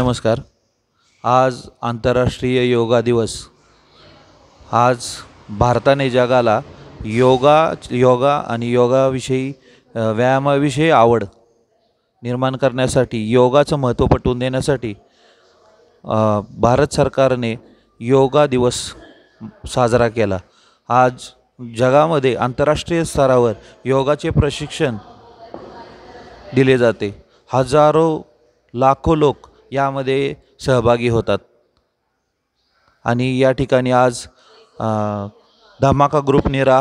नमस्कार. आज आंतरराष्ट्रीय योगा दिवस. आज भारताने जगाला योगा आणि योगाविषयी व्यायामाविषयी आवड निर्माण करण्यासाठी, योगाचं महत्त्व पटवून देण्यासाठी भारत सरकारने योगा दिवस साजरा केला. आज जगामध्ये आंतरराष्ट्रीय स्तरावर योगाचे प्रशिक्षण दिले जाते. हजारो लाखो लोक यामध्ये सहभागी होतात. आणि या ठिकाणी आज धमाका group Nira,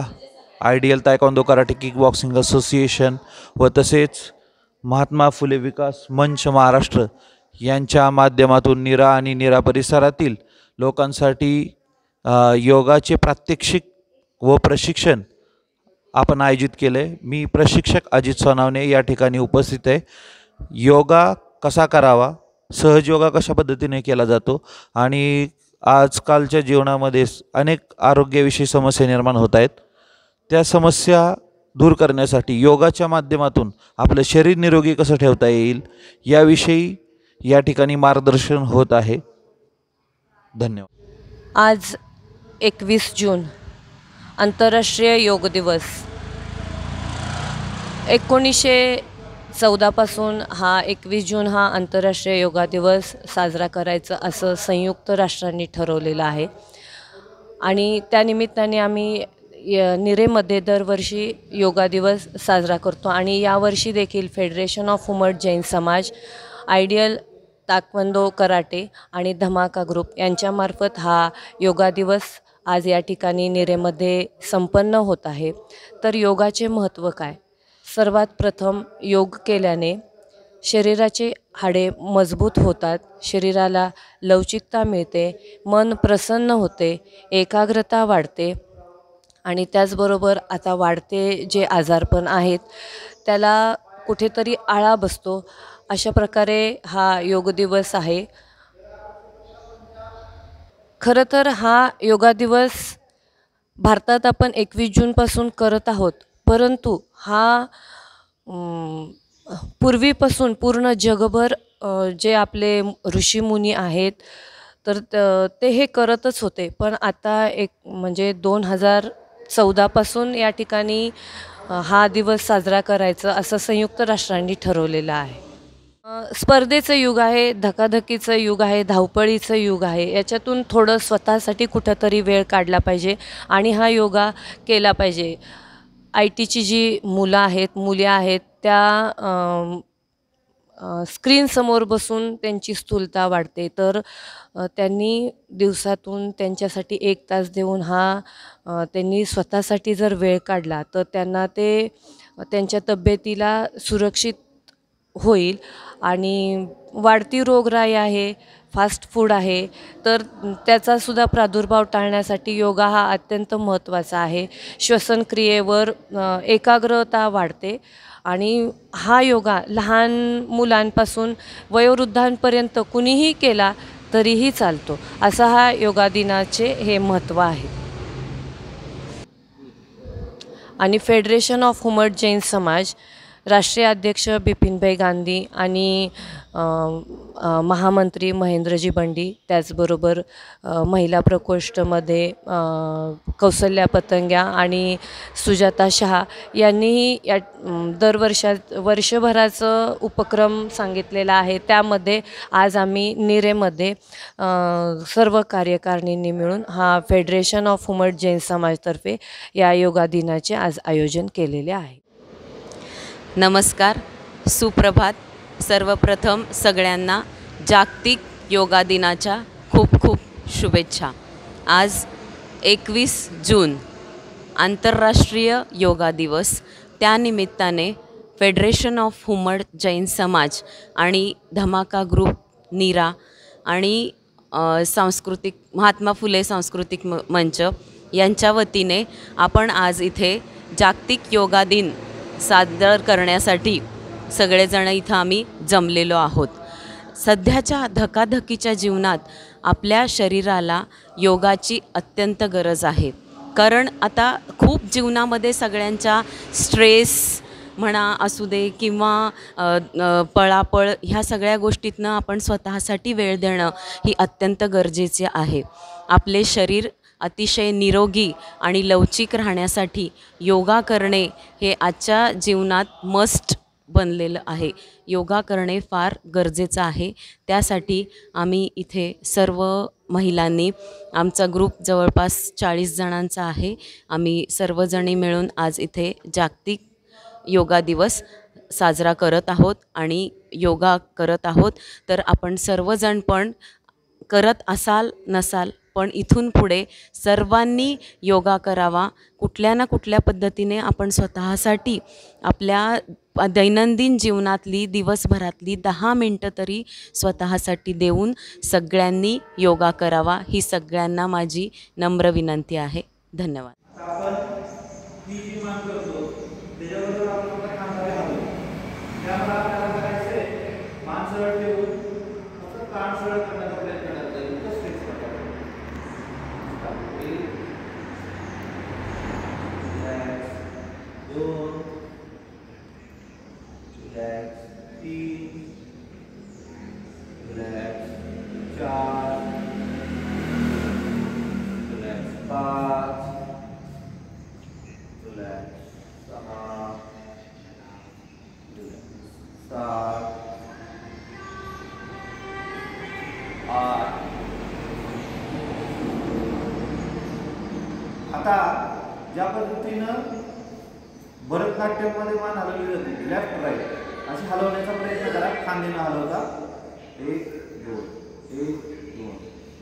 ideal taekwondo karate kick boxing association व तसेच महात्मा फुले विकास मंच महाराष्ट्र यांच्या माध्यमातून नीरा आणि नीरा परिसरातील लोकांसाठी योगाचे प्रात्यक्षिक व प्रशिक्षण आपण आयोजित केले. मी प्रशिक्षक अजित सोनावणे या ठिकाणी उपस्थित आहे. योगा कसा करावा, सहज योगा कशा पद्धतीने केला जातो आणि आजकालच्या जीवनामध्ये अनेक आरोग्याविषयी समस्या निर्माण होत आहेत. त्या समस्या दूर करण्यासाठी योगाच्या माध्यमातून आपलं शरीर निरोगी कसं ठेवता येईल याविषयी या ठिकाणी मार्गदर्शन होत आहे. धन्यवाद. आज 21 जून आंतरराष्ट्रीय योग दिवस. 1914 पासून हा 21 जून हा आंतरराष्ट्रीय योगा दिवस साजरा करायचा असं संयुक्त राष्ट्रांनी ठरवलेलं आहे. आणि त्यानिमित्ताने आम्ही नीरेमध्ये दरवर्षी योगा दिवस साजरा करतो. आणि यावर्षी देखील फेडरेशन ऑफ उमट जैन समाज, आयडियल तायक्वांदो कराटे आणि धमाका ग्रुप यांच्यामार्फत हा योगा दिवस आज या ठिकाणी नीरेमध्ये संपन्न होत आहे. तर योगाचे महत्त्व काय? सर्वात प्रथम योग केल्याने शरीराचे हाडे मजबूत होतात, शरीराला लवचिकता मिळते, मन प्रसन्न होते, एकाग्रता वाढते आणि त्याचबरोबर आता वाढते जे आजारपण आहेत त्याला कुठेतरी आळा बसतो. अशा प्रकारे हा योग दिवस आहे. खरं तर हा योगा दिवस भारतात आपण 21 जूनपासून करत आहोत, परंतु हा पूर्वीपासून पूर्ण जगभर जे आपले ऋषीमुनी आहेत तर ते हे करतच होते. पण आता म्हणजे 2014 पासून या ठिकाणी हा दिवस साजरा करायचं असं संयुक्त राष्ट्रांनी ठरवलेलं आहे. स्पर्धेचं युग आहे, धकाधकीचं युग आहे, धावपळीचं युग आहे. याच्यातून थोडं स्वतःसाठी कुठंतरी वेळ काढला पाहिजे आणि हा योगा केला पाहिजे. ITची जी मुली आहेत त्या स्क्रीनसमोर बसून त्यांची स्थूलता वाढते. तर त्यांनी दिवसातून त्यांच्यासाठी 1 तास देऊन त्यांनी स्वतःसाठी जर वेळ काढला तर त्यांना ते त्यांच्या तब्येतीला सुरक्षित होईल. आणि वाढती रोगराई आहे, फास्ट फूड आहे, तर त्याचासुद्धा प्रादुर्भाव टाळण्यासाठी योगा हा अत्यंत महत्त्वाचा आहे. श्वसनक्रियेवर एकाग्रता वाढते आणि हा योगा लहान मुलांपासून वयोवृद्धांपर्यंत कुणीही केला तरीही चालतो. असा हा योगा दिनाचे हे महत्त्व आहे. आणि फेडरेशन ऑफ उमट जैन समाज, राष्ट्रीय अध्यक्ष बिपिनभाई गांधी आणि महामंत्री महेंद्रजी बंडी, त्याचबरोबर महिला प्रकोष्ठमध्ये कौसल्या पतंग्या आणि सुजाता शहा यांनीही या वर्षभराचं उपक्रम सांगितलेला आहे. त्यामध्ये आज आम्ही नीरेमध्ये सर्व कार्यकारिणींनी मिळून हा फेडरेशन ऑफ उमट जैन समाजतर्फे या योगा दिनाचे आज आयोजन केलेले आहे. नमस्कार, सुप्रभात. सर्वप्रथम सगळ्यांना जागतिक योगा दिनाच्या खूप खूप शुभेच्छा. आज 21 जून आंतरराष्ट्रीय योगा दिवस. त्यानिमित्ताने फेडरेशन ऑफ उमट जैन समाज आणि धमाका ग्रुप नीरा आणि महात्मा फुले सांस्कृतिक मंच यांच्या वतीने आपण आज इथे जागतिक योगा दिन सादर करण्यासाठी सगळेजण इथं आम्ही जमलेलो आहोत. सध्याच्या धकाधकीच्या जीवनात आपल्या शरीराला योगाची अत्यंत गरज आहे. कारण आता खूप जीवनामध्ये सगळ्यांच्या स्ट्रेस, म्हणा असू दे किंवा पळापळ ह्या सगळ्या गोष्टीतनं आपण स्वतःसाठी वेळ देणं ही अत्यंत गरजेचे आहे. आपले शरीर अतिशय निरोगी आणि लवचिक राहण्यासाठी योगा करणे हे आजच्या जीवनात मस्ट बनलेलं आहे. योगा करणे फार गरजेचं आहे. त्यासाठी आम्ही इथे सर्व महिलांनी आमचा ग्रुप जवळपास 40 जणांचा आहे. आम्ही सर्वजणी मिळून आज इथे जागतिक योगा दिवस साजरा करत आहोत आणि योगा करत आहोत. तर आपण सर्वजण पण करत असाल नसाल पण इथून पुढे सर्वांनी योगा करावा. कुठल्या ना कुठल्या पद्धतीने आपण स्वतःसाठी आपल्या दैनंदिन जीवनातली दिवसभरातली 10 मिनटं तरी स्वतःसाठी देऊन सगळ्यांनी योगा करावा ही सगळ्यांना माझी नम्र विनंती आहे. धन्यवाद. आता ज्या पद्धतीनं भरतनाट्यममध्ये मान हलवली जाते लेफ्ट राईट अशी हलवण्याचा प्रयत्न करा. खांदेनं हलवता 1 2 1 2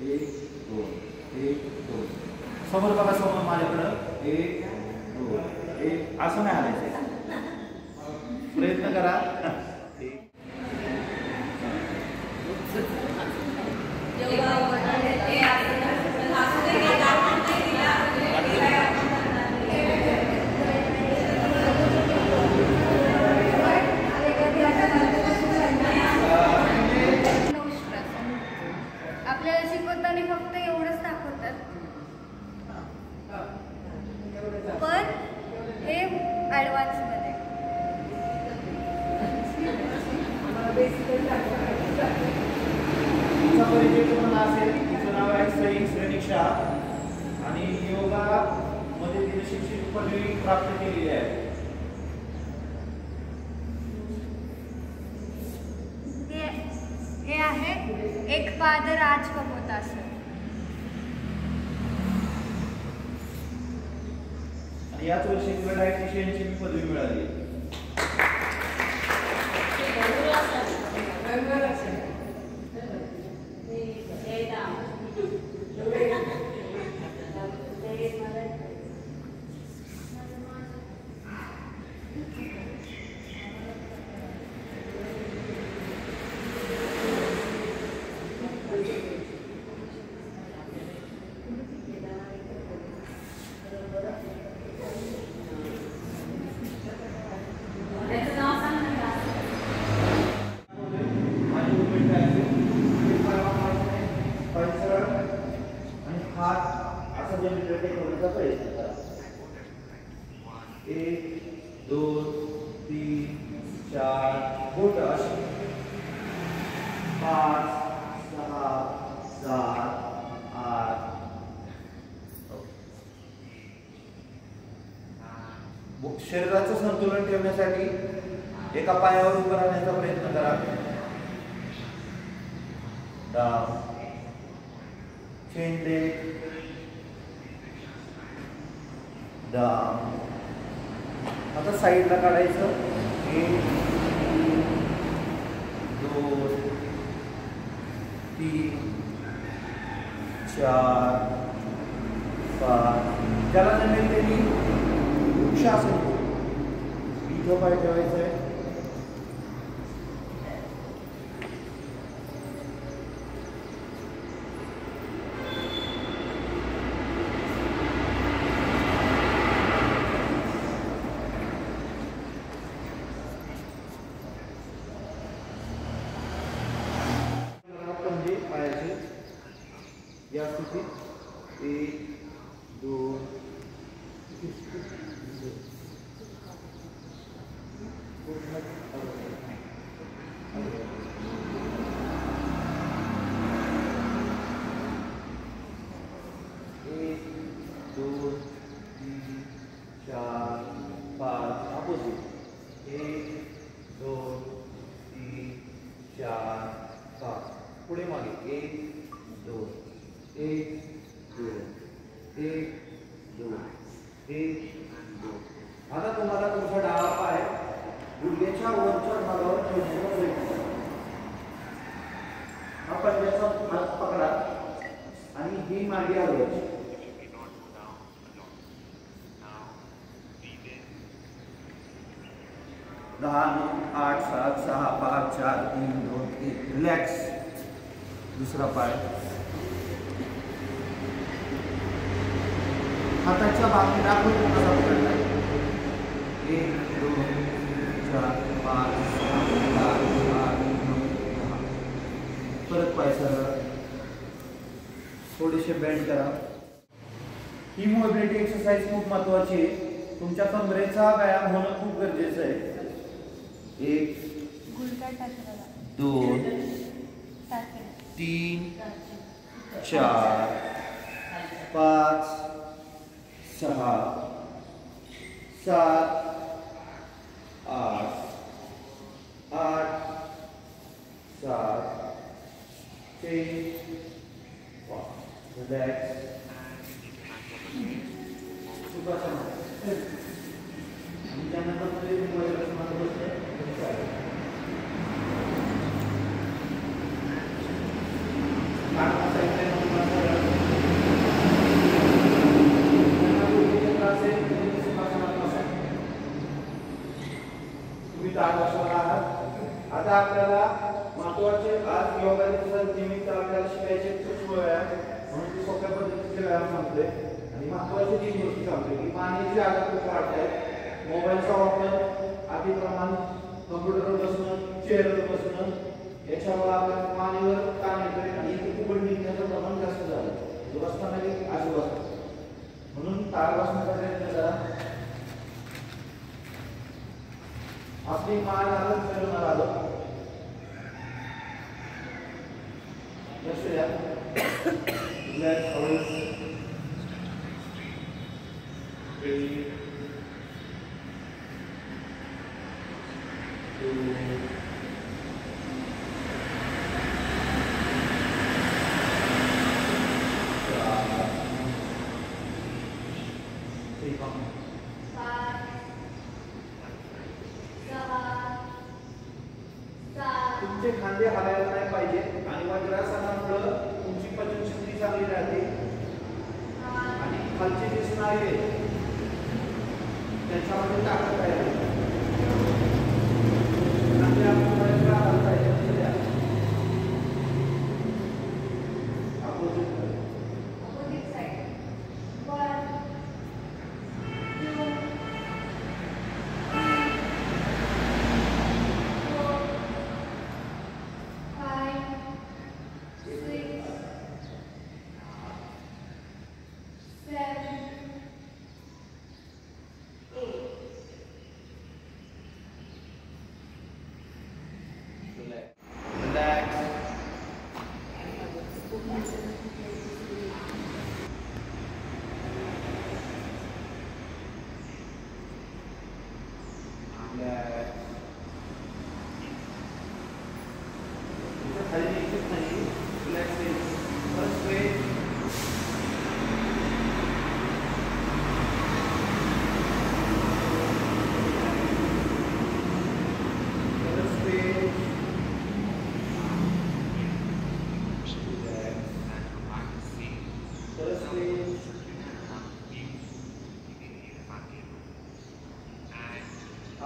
1 2 1 2. समोर बघा, समोर माझ्याकडं 1 2 1. असं नाही हलायचं, प्रयत्न करा. आपल्याला शिकवताना फक्त एवढंच दाखवतात, पण हे ॲडव्हान्समध्ये परिचय तुम्हाला असेल. तिचं नाव आहे सई श्रेणीक्षा आणि योगा मध्ये तिने शिक्षक पदवी प्राप्त केलेली आहे. हे आहे एक पाद राजकमोतासन. आणि याच वर्षी तिला डायटिशियनची पदवी मिळाली. शरीराचं संतुलन ठेवण्यासाठी एका पायावर उभं राहण्याचा प्रयत्न करा. डाव चेंडे डाव. आता साईडला काढायचं. 1 2 3 4 5. ज्याला जमेल त्यांनी वृक्षासन इथं पाय ठेवायचं आहे. म्हणजे पायाचे या स्थितीत 1 2 एक, दोन, तीन, चार, पाच. अपोजिट. एक, दोन, तीन, चार, पाच. पुढे मागे. एक, दोन, एक, दोन, एक, दोन, एक, दोन. आता तुम्हाला तुमचा डावा पाय गुडघ्याच्या वरच्या भागावर ठेवण्याचा प्रयत्न करा. हा पंजाचा हात पकडा आणि ही मागे हलवायची. 10, 8, 7, 6, 5, 4, 3, 2, 1. रिलॅक्स. दुसरा पाय हाताच्या बाजूला आपण कसा पकडला. 1, 2, 4, 5, 6, 7, 8, 9, 10. परत पाय सरळ. थोडेसे बेंड करा. ही मोबिलिटी एक्सरसाइज खूप महत्त्वाची आहे. तुमच्या कमरेचा व्यायाम होणं खूप गरजेचं आहे. 1, 2, 3, 4, 5, 6, 7, 8, 8, 7, 6, 5. रिलॅक्स. तुम्ही 4 वर्षाला आहात. आता आपल्याला महत्वाचे आज योगा दिवसानिमित्त आपल्याला शिकायचे सूक्ष्म व्यायाम म्हणून ते सोप्या पद्धतीचे व्यायाम सांगतोय. आणि महत्वाची 3 गोष्टी सांगतोय की पाण्याची जागा खूप वाढत आहे. मोबाईलचा वापर अतिप्रमाण, कम्प्युटरवर बसणं, चेअरवर बसणं याच्यामुळे आपल्या पाण्यावर ताण येतोय आणि इथे कुबड निघण्याचं प्रमाण जास्त झालं. जो बसताना अशी बसतो म्हणून तार बसण्याचा प्रयत्न करा. आपली मान आलं फिरवणार आलं. लक्ष द्या. रिलॅक्स. हळूच. 3, 2, 4. तुमचे खांदे हलायला नाही पाहिजे आणि वज्रासनामुळे तुमची पचनशक्ती चांगली राहते आणि खालचे जे स्नायू आहेत त्याच्यामध्ये ताकद आहे. खांदे आपण वज्र हलवलं पाहिजे. Opposite side. 1, 2, 3, 4, 5, 6, 7, 8. Relax. खाली नीचेच नाही. रिलॅक्स. First way.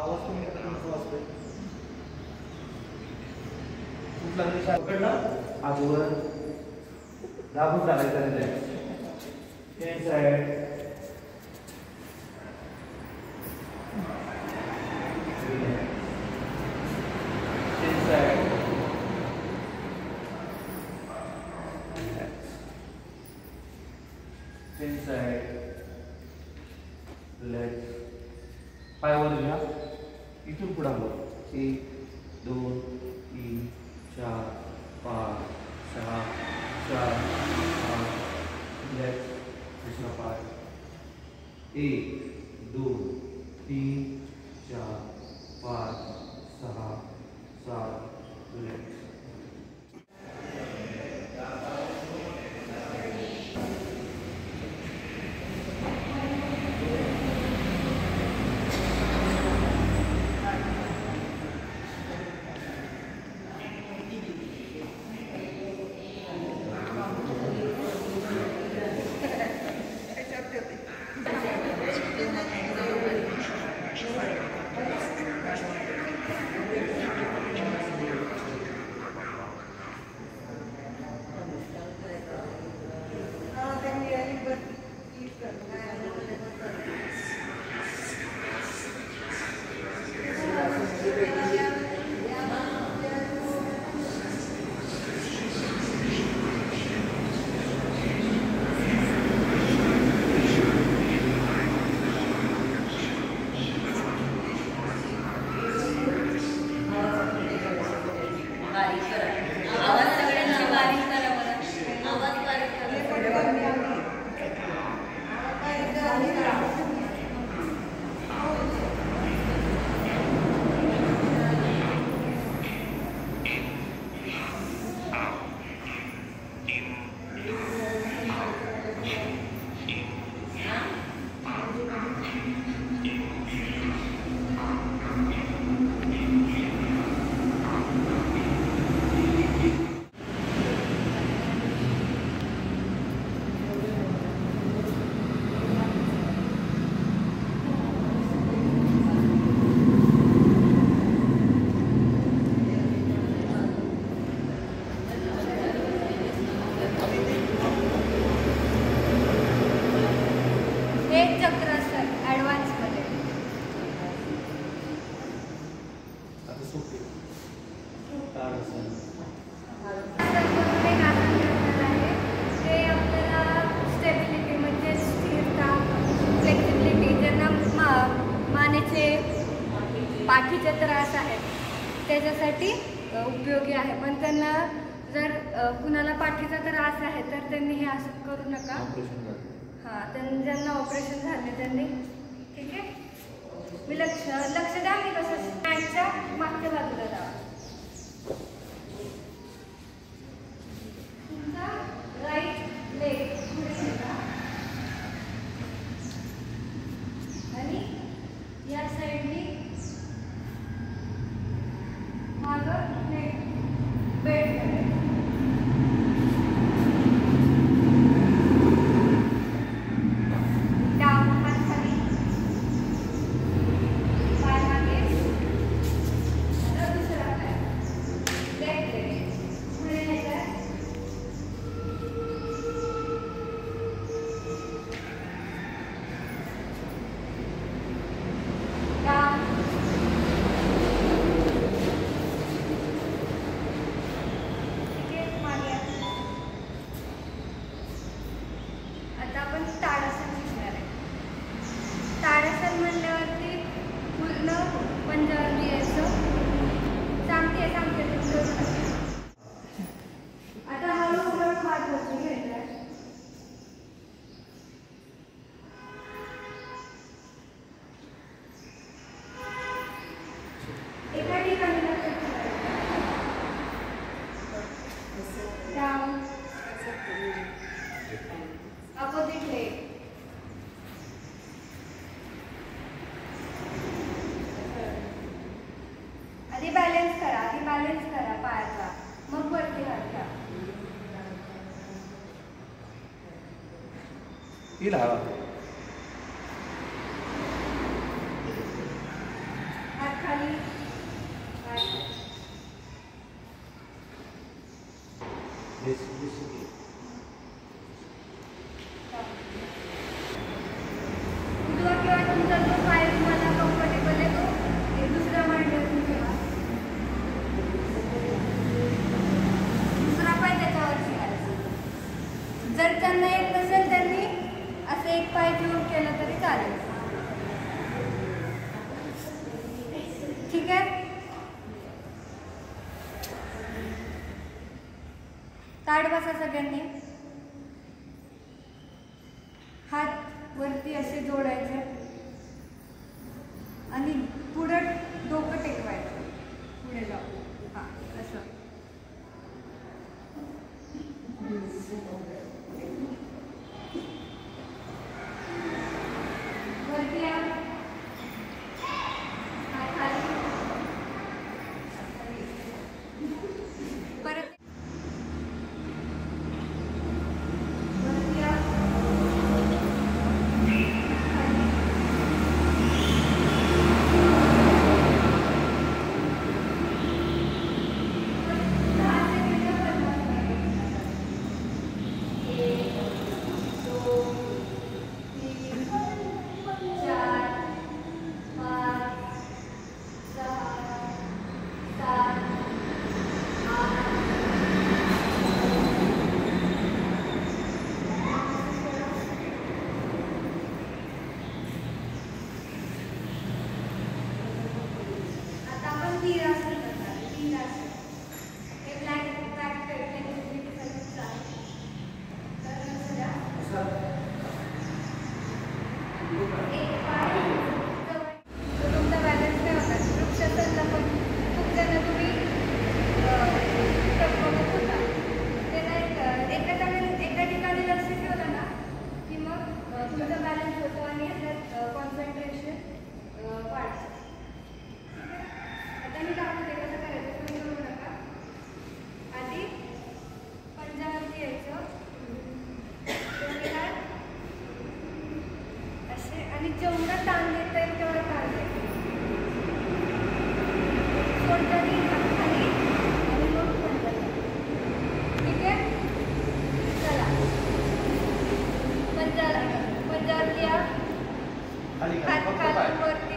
आवाज तुम्ही वाजतोय. कुठला दिशा पकडला आजवर दाबून चालायचा. Relax. Change side. Change side. Change side. Relax. पाय वर घ्या. इथून पुढं हलवा. 1 2 3 4 5 6 7 8. रिलॅक्स. दुसरा पाय. 1 2 3 4 5 6 7. रिलॅक्स. हे चक्रासन ॲडव्हान्समध्ये. आता सोपे. ताडासन. तर म्हणून एक आसन करणार आहे. ते आपल्याला स्टेबिलिटी म्हणजे स्थिरता, फ्लेक्सिबिलिटी, ज्यांना मानेचे पाठीचे त्रास आहेत त्याच्यासाठी उपयोगी आहे. पण त्यांना जर कुणाला पाठीचा त्रास आहे तर त्यांनी हे असं करू नका. ऑपरेशन झालं. हां, ज्यांना ऑपरेशन झाले त्यांनी. ठीक आहे. मी लक्ष द्या. मी कसं स्टँडच्या मागच्या बाजूला जावा. तुमचा राईट लेग पुढे घेता आणि या साईडनी मागं लेग बेंड करायचं. डाऊन हात खाली, पाय मागे. आता दुसरा पाय लेफ्ट लेग पुढे न्यायचा. डाऊन. ठीक आहे. मागे. आता आपण ताडासन शिकणार आहे. ताडासन म्हणल्यावरती पूर्ण पंजावरती यायचं. सांगते तुमचं. आता हळूहळू हात वरती घ्यायचा. एका ठिकाणी लक्ष ठेवायचं. डाऊन. Opposite leg. आधी बॅलन्स करा पायाचा, मग वरती हात घ्या. येईल हवा. हात खाली, पाय खाली. उजवा किंवा तुमचा जो पाय तुम्हाला कम्फर्टेबल आहे तो एक दुसऱ्या मांडीवरून ठेवा. दुसरा पाय त्याच्यावर ठेवायचा. जर त्यांना येत नसेल त्यांनी असं एक पाय ठेवून केलं तरी चालेल. आहे. ताठ बसा सगळ्यांनी. हात वरती असे जोडायचे आणि पुढं डोकं टेकवायचं. पुढे जाऊ. हां असं. वरती या. हात खाली. परत वरती या. आता आपण वीरासन करणार. वीरासन हे बॅक फ्लेक्सिबिलिटीसाठी चालेल. तर सध्या एक पाय जवळ. तो तुमचा बॅलन्स नाही होणार. वृक्षासनला पण खूप जण तुम्ही बघत होता. ते नाही एका ठिकाणी लक्ष ठेवलं ना की मग तुमचा बॅलन्स होतो आणि याच्यात कॉन्सन्ट्रेशन वाढतं. आता मी दाखवते कसं करायचं. तुम्ही करू नका. आधी पंजावरती यायचं. दोन्ही हात असे आणि जेवढा ताण देता येईल तेवढा ताण द्यायचा. सोडताना हात खाली आणि मग पंजाला. ठीक आहे. चला पंजावरती या. हात खाली वरती